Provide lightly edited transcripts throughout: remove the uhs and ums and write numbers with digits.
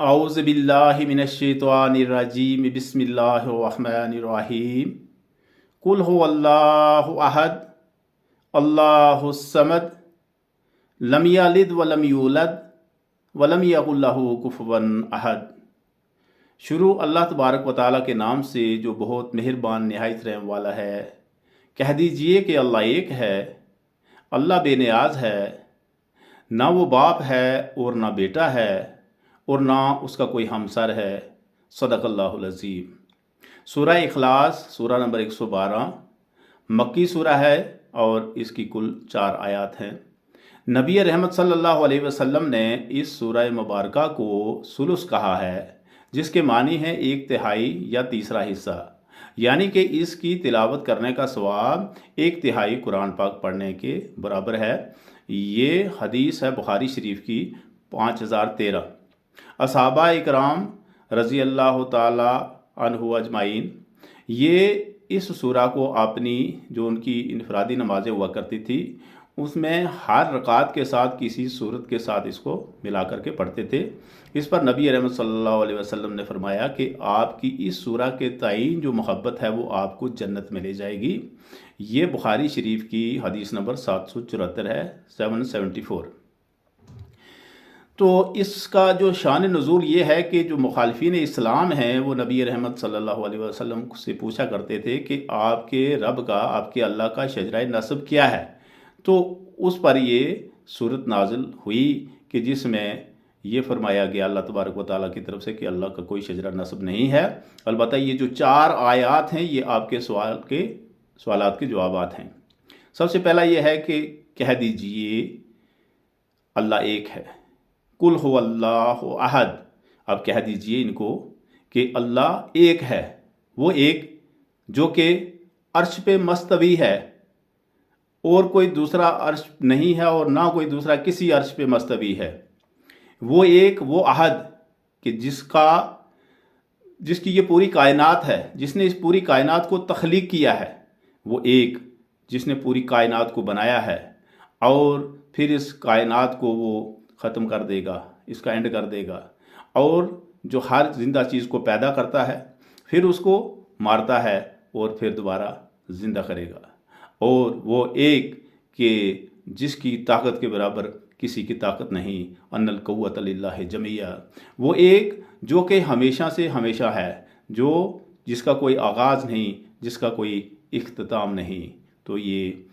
अऊज़ु बिल्लाहि मिनश्शैतानिर्रजीम बिस्मिल्लाहिर्रहमानिर्रहीम कुल हुवल्लाहु अहद अल्लाहुस समद लम यलिद वलम यूलद वलम यकुल लहू कुफुवन अहद। शुरू अल्लाह तबारक व तआला के नाम से जो बहुत मेहरबान नहायत रहम वाला है। कह दीजिए कि अल्लाह एक है, अल्लाह बेनियाज है, ना वो बाप है और ना बेटा है और ना उसका कोई हमसर है। सदक़ल्लाहुल अज़ीम। सूरह इखलास सूरह नंबर 112 मक्की सूरह है और इसकी कुल 4 आयत हैं। नबी रहमत सल्लल्लाहु अलैहि वसल्लम ने इस सूरह मुबारका को सुलुस कहा है, जिसके मानी है 1/3 या तीसरा हिस्सा, यानी कि इसकी तिलावत करने का सवाब 1/3 कुरान पाक पढ़ने के बराबर है। ये हदीस है बुखारी शरीफ की 5013। असहाबा इकराम रज़ी अल्लाह ताला अन्हु अजमाइन ये इस सूरा को अपनी जो उनकी इनफरादी नमाज़ें हुआ करती थी उसमें हर रकात के साथ किसी सूरत के साथ इसको मिला करके पढ़ते थे। इस पर नबी रहमत सल्लल्लाहु अलैहि वसल्लम ने फरमाया कि आपकी इस सूरा के ताईन जो मोहब्बत है वो आपको जन्नत में ले जाएगी। ये बुखारी शरीफ की हदीस नंबर 774 है, 774। तो इसका जो शान नज़ूल ये है कि जो मुखालिफिन इस्लाम हैं वो नबी रहमत सल्लल्लाहु अलैहि वसल्लम से पूछा करते थे कि आपके रब का, आपके अल्लाह का शजरा नस्ब क्या है। तो उस पर ये सूरत नाजिल हुई कि जिसमें ये फरमाया गया अल्लाह तबारक व तआला की तरफ से कि अल्लाह का कोई शजरा नस्ब नहीं है। अलबत्ता ये जो 4 आयात हैं ये आपके सवालात के जवाबात हैं। सबसे पहला ये है कि कह दीजिए अल्लाह एक है। कुल हुवल्लाहु अहद। अब कह दीजिए इनको कि अल्लाह एक है, वो एक जो कि अर्श पे मस्तवी है और कोई दूसरा अर्श नहीं है और ना कोई दूसरा किसी अर्श पे मस्तवी है। वो एक, वो अहद कि जिसकी ये पूरी कायनात है, जिसने इस पूरी कायनात को तख्लीक किया है, वो एक जिसने पूरी कायनात को बनाया है और फिर इस कायनात को वो ख़त्म कर देगा, इसका एंड कर देगा। और जो हर जिंदा चीज़ को पैदा करता है फिर उसको मारता है और फिर दोबारा ज़िंदा करेगा। और वो एक कि जिसकी ताकत के बराबर किसी की ताकत नहीं। अन्नल क़ुव्वत लिल्लाहि जमीआ। वो एक जो कि हमेशा से हमेशा है, जिसका कोई आगाज़ नहीं, जिसका कोई इख्तिताम नहीं। तो ये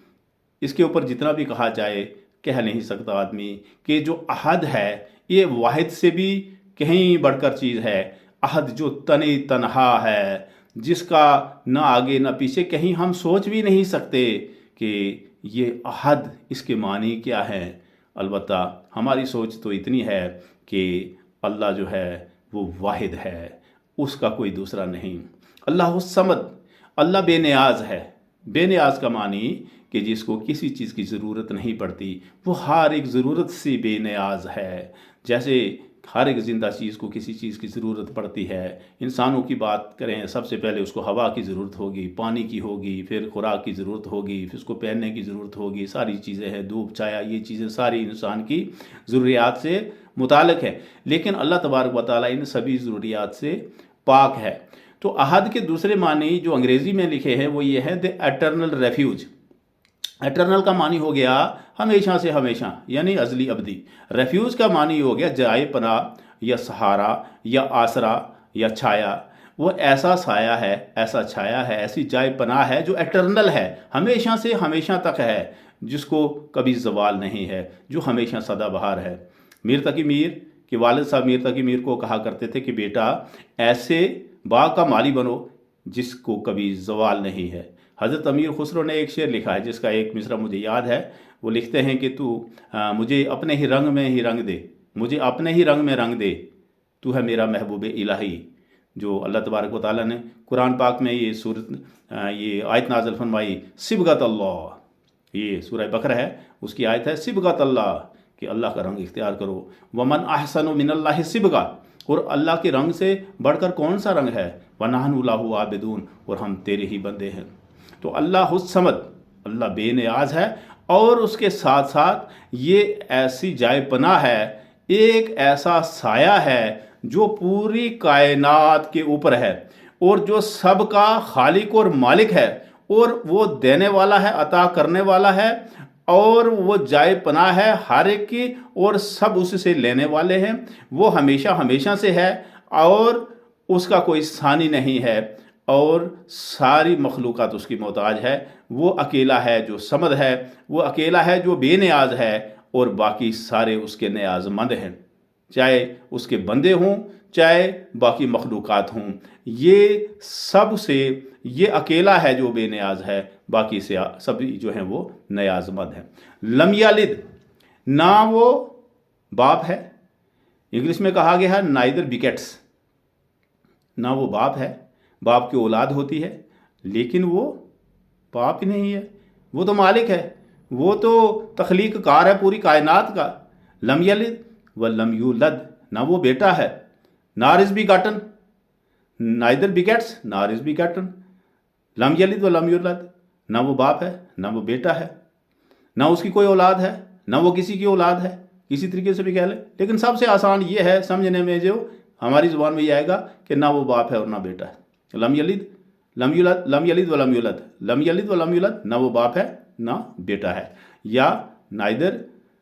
इसके ऊपर जितना भी कहा जाए कह नहीं सकता आदमी कि जो अहद है ये वाहिद से भी कहीं बढ़कर चीज़ है। अहद जो तने तनहा है, जिसका ना आगे ना पीछे, कहीं हम सोच भी नहीं सकते कि ये अहद इसके मानी क्या है। अलबत्ता हमारी सोच तो इतनी है कि अल्लाह जो है वो वाहिद है, उसका कोई दूसरा नहीं। अल्लाह समद, अल्लाह बेनियाज है। बेनियाज का मानी कि जिसको किसी चीज़ की ज़रूरत नहीं पड़ती, वो हर एक ज़रूरत से बेनियाज है। जैसे हर एक ज़िंदा चीज़ को किसी चीज़ की ज़रूरत पड़ती है। इंसानों की बात करें, सबसे पहले उसको हवा की ज़रूरत होगी, पानी की होगी, फिर खुराक की ज़रूरत होगी, फिर उसको पहनने की ज़रूरत होगी। सारी चीज़ें हैं, धूप छाया, ये चीज़ें सारी इंसान की ज़रूरियात से मुताल्लिक़ है। लेकिन अल्लाह तबारक व तआला इन सभी ज़रूरियात से पाक है। तो अहद के दूसरे मानी जो अंग्रेज़ी में लिखे हैं वो ये है द एटर्नल रेफ्यूज। एटर्नल का मानी हो गया हमेशा से हमेशा, यानी अजली अबदी। रेफ्यूज का मानी हो गया जाए पनाह या सहारा या आसरा या छाया। वो ऐसा साया है, ऐसा छाया है, ऐसी जाए पनाह है जो एटर्नल है, हमेशा से हमेशा तक है, जिसको कभी ज़वाल नहीं है, जो हमेशा सदाबहार है। मीर तकी मीर के वालिद साहब मीर तकी मीर को कहा करते थे कि बेटा ऐसे बाग का माली बनो जिसको कभी ज़वाल नहीं है। हज़रत अमीर खुसरो ने एक शेर लिखा है जिसका एक मिसरा मुझे याद है। वो लिखते हैं कि तू मुझे अपने ही रंग में ही रंग दे, मुझे अपने ही रंग में रंग दे, तू है मेरा महबूब इलाही। जो अल्लाह तबारक व तआला ने कुरान पाक में ये आयत नाज़िल फरमाई, सिबगत अल्लाह, ये सूरह बकरा है, उसकी आयत है सिबगत अल्लाह कि अल्लाह का रंग इख्तियार करो। वमन अहसनु मिनल्लाहि सिबगा, और अल्लाह के रंग से बढ़कर कौन सा रंग है। वनहनु लहु आबिदून, और हम तेरे ही बंदे हैं। तो अल्लाह समद, अल्लाह बेनियाज है और उसके साथ साथ ये ऐसी जाए पनाह है ایک ایسا سایہ ہے جو پوری کائنات کے اوپر ہے، اور جو سب کا خالق اور مالک ہے، اور وہ دینے والا ہے، عطا کرنے والا ہے، اور وہ جائے پناہ ہے ہر ایک کی، اور سب اس سے لینے والے ہیں۔ وہ ہمیشہ ہمیشہ سے ہے، اور اس کا کوئی ثانی نہیں ہے، اور ساری مخلوقات اس کی محتاج ہے۔ وہ اکیلا ہے جو صمد ہے، وہ اکیلا ہے جو بے نیاز ہے، اور باقی سارے اس کے نیاز مند ہیں، چاہے اس کے بندے ہوں، چاہے باقی مخلوقات ہوں۔ یہ سب سے یہ اکیلا ہے جو بے نیاز ہے، باقی سے سبھی جو ہیں وہ نیاز مند ہیں۔ لم یلد، نہ وہ باپ ہے، انگلش میں کہا گیا ہے نائدر بیگیٹس، نہ وہ باپ ہے، باپ کی اولاد ہوتی ہے، لیکن وہ باپ ہی نہیں ہے، وہ تو مالک ہے، وہ تو تخلیق کار ہے پوری کائنات کا۔ لم یلد ولم یولد، نہ وہ بیٹا ہے، نار از بیگاٹن، نائدر بیگیٹس نار از بیگاٹن، لم یلد ولم یولد، نہ وہ باپ ہے، نہ وہ بیٹا ہے، نہ اس کی کوئی اولاد ہے، نہ وہ کسی کی اولاد ہے، کسی طریقے سے بھی کہہ لیں۔ لیکن سب سے آسان یہ ہے سمجھنے میں، جو ہماری زبان میں یہ آئے گا کہ نہ وہ باپ ہے اور نہ بیٹا ہے۔ لم یلد لم یولد، لم یلد ولم یولد، لم یلد ولم یولد، نہ وہ باپ ہے نہ بیٹا ہے، یا نائدر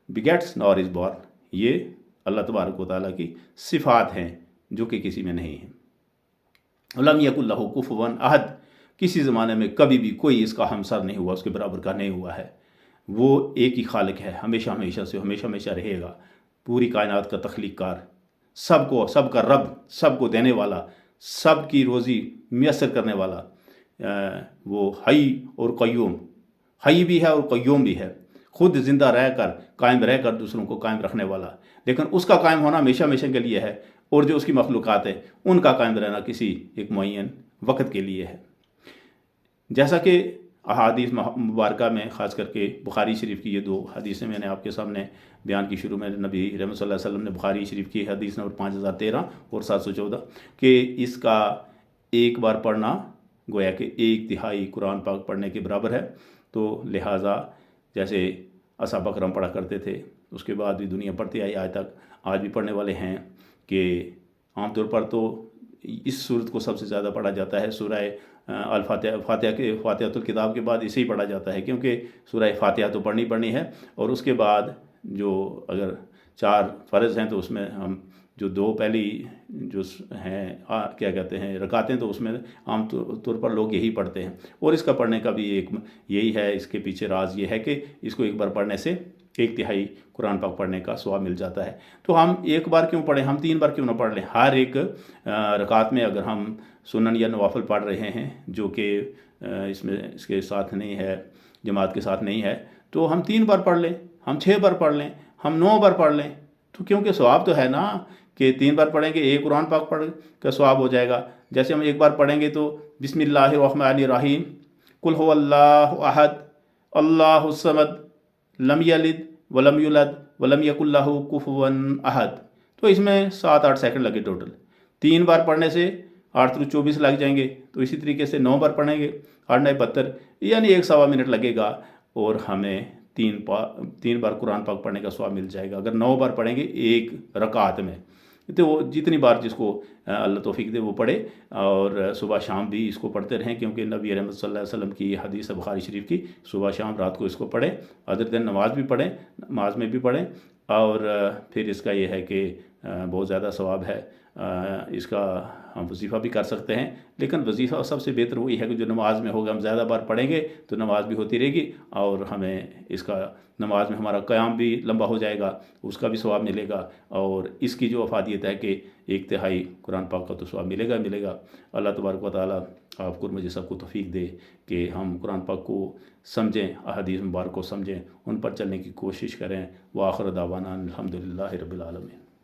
بیگیٹس نور از بورن۔ یہ اللہ تبارک و تعالیٰ کی صفات ہیں جو کہ کسی میں نہیں ہیں۔ لم یکن لہ کفوا احد، کسی زمانے میں کبھی بھی کوئی اس کا ہمسر نہیں ہوا، اس کے برابر کا نہیں ہوا ہے۔ وہ ایک ہی خالق ہے، ہمیشہ ہمیشہ سے، ہمیشہ ہمیشہ رہے گا، پوری کائنات کا تخلیق کار، سب کو، سب کا رب، سب کو دینے والا، سب کی روزی میسر کرنے والا۔ وہ حی اور قیوم، حی بھی ہے اور قیوم بھی ہے، خود زندہ رہ کر، قائم رہ کر دوسروں کو قائم رکھنے والا، لیکن اس کا قائم ہونا ہمیشہ ہمیشہ کے لیے ہے، اور جو اس کی مخلوقات ہیں ان کا قائم رہنا کسی ایک معین وقت کے لیے ہے۔ جیسا کہ احادیث مبارکہ میں، خاص کر کے بخاری شریف کی یہ دو حدیثیں میں نے آپ کے سامنے بیان کی، شروع میں نبی رحمۃ صلی اللہ علیہ وسلم نے بخاری شریف کی حدیث نمبر 5013 اور 714 کہ اس کا ایک بار پڑھنا گویا کہ 1/3 قرآن پاک پڑھنے کے برابر ہے۔ تو لہٰذا جیسے اصحاب اکرام پڑھا کرتے تھے، اس کے بعد بھی دنیا پڑھتی آئی آج تک، آج بھی پڑھنے والے ہیں، کہ عام طور پر تو اس صورت کو سب سے زیادہ پڑھا جاتا ہے سورہ الفاتحہ، فاتحۃ الکتاب کے بعد اسے ہی پڑھا جاتا ہے، کیونکہ سورہ فاتحہ تو پڑھنی ہے، اور اس کے بعد جو اگر 4 فرض ہیں تو اس میں ہم جو 2 پہلی جو ہیں کیا کہتے ہیں رکعتیں، تو اس میں عام طور پر لوگ یہی پڑھتے ہیں، اور اس کا پڑھنے کا بھی ایک یہی ہے، اس کے پیچھے راز یہ ہے کہ اس کو ایک بار پڑھنے سے 1/3 قرآن پاک پڑھنے کا ثواب مل جاتا ہے۔ تو ہم ایک بار کیوں پڑھیں، ہم 3 بار کیوں نہ پڑھ لیں؟ ہر ایک رکعت میں اگر ہم سنن یا نوافل پڑھ رہے ہیں جو کہ اس کے ساتھ نہیں ہے، جماعت کے ساتھ نہیں ہے، تو ہم 3 بار پڑھ لیں، ہم 6 بار پڑھ لیں، ہم 9 بار پڑھ لیں، تو کیونکہ ثواب تو ہے نا کہ 3 بار پڑھیں گے ایک قرآن پاک پڑھ کا ثواب ہو جائے گا۔ جیسے ہم ایک بار پڑھیں گے تو بسم اللہ الرحمن الرحیم، قل هو اللہ احد اللہ الصمد لم یلد ولم یولد ولم یکن لہ کفوا احد، تو اس میں 7-8 سیکنڈ لگے ٹوٹل۔ 3 بار پڑھنے سے 8 × 24 لگ جائیں گے، تو اسی طریقے سے 9 بار پڑھیں گے 8×9 = 72، یعنی 1-1.25 منٹ لگے گا، اور ہمیں 3 بار قرآن پاک پڑھنے کا ثواب مل جائے گا۔ اگر 9 بار پڑھیں گے ایک رکعت میں، تو وہ جتنی بار جس کو اللہ توفیق دے وہ پڑھے، اور صبح شام بھی اس کو پڑھتے رہیں، کیونکہ نبی رحمت صلی اللہ علیہ وسلم کی حدیث ہے بخاری شریف کی، صبح شام رات کو اس کو پڑھیں، ادر دن نماز بھی پڑھیں، نماز میں بھی پڑھیں، اور پھر اس کا یہ ہے کہ بہت زیادہ ثواب ہے۔ اس کا ہم وظیفہ بھی کر سکتے ہیں، لیکن وظیفہ سب سے بہتر وہی ہے کہ جو نماز میں ہوگا، ہم زیادہ بار پڑھیں گے تو نماز بھی ہوتی رہے گی، اور ہمیں اس کا نماز میں ہمارا قیام بھی لمبا ہو جائے گا، اس کا بھی ثواب ملے گا، اور اس کی جو افادیت ہے کہ 1/3 قرآن پاک کا تو ثواب ملے گا۔ اللہ تبارک و تعالیٰ آپ کو مجھے سب کو توفیق دے کہ ہم قرآن پاک کو سمجھیں، احادیث مبارک کو سمجھیں، ان پر چلنے کی کوشش کریں۔ وآخر دعوانا الحمدللہ رب العالمین۔